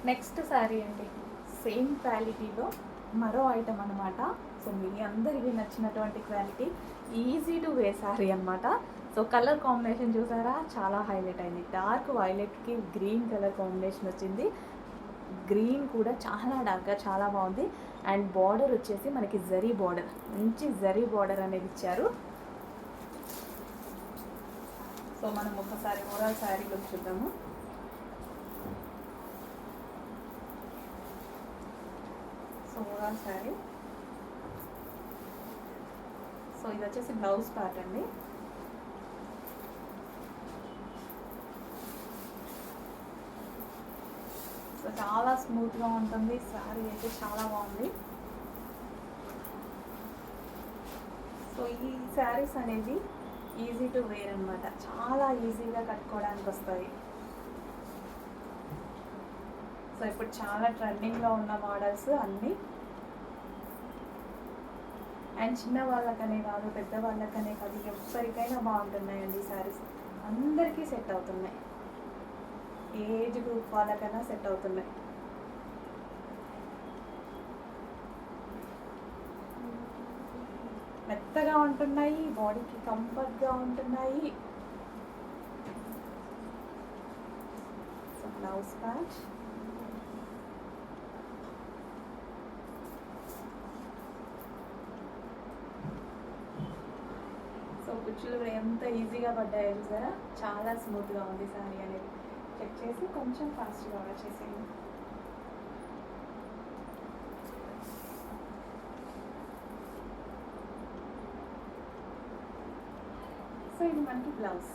Next sari అండి, same క్వాలిటీలో మరో ఐటమ్ అనమాట. సో మీ అందరికీ నచ్చినటువంటి క్వాలిటీ, ఈజీ టు వే శారీ అనమాట. సో కలర్ కాంబినేషన్ చూసారా, చాలా హైలైట్ అయింది. డార్క్ వైలెట్కి గ్రీన్ కలర్ కాంబినేషన్ వచ్చింది. గ్రీన్ కూడా చాలా డార్క్గా చాలా బాగుంది. అండ్ బార్డర్ వచ్చేసి మనకి జరీ బార్డర్, మంచి జరీ బార్డర్ అనేది ఇచ్చారు. సో మనం ఒకసారి ఓవరాల్ శారీ లుక్ చూద్దాము. సో ఓవరాల్ శారీ, సో ఇది వచ్చేసి బ్లౌజ్ పార్ట్ అండి. సో చాలా స్మూత్గా ఉంటుంది శారీ అయితే, చాలా బాగుంది. సో ఈ శారీస్ అనేది ఈజీ టు వేర్ అనమాట, చాలా ఈజీగా కట్టుకోవడానికి వస్తాయి. సో ఇప్పుడు చాలా ట్రెండింగ్లో ఉన్న మోడల్స్ అన్నీ. అండ్ చిన్న వాళ్ళకనే కాదు, పెద్ద వాళ్ళకనే కాదు, ఎవరికైనా బాగుంటున్నాయండి ఈ శారీస్. అందరికీ సెట్ అవుతున్నాయి, ఏజ్ గ్రూప్ వాళ్ళకైనా సెట్ అవుతున్నాయి. మెత్తగా ఉంటున్నాయి, బాడీకి కంఫర్ట్గా ఉంటున్నాయి. సో బ్లౌజ్ ప్యాచ్, సో కుచ్చులు కూడా ఎంత ఈజీగా పడ్డాయో చూసారా, చాలా స్మూత్గా ఉంది శారీ అనేది. చెక్ చేసి కొంచెం ఫాస్ట్గా ఆర్డర్ చేసేయండి. సో ఇది మనకి బ్లౌజ్.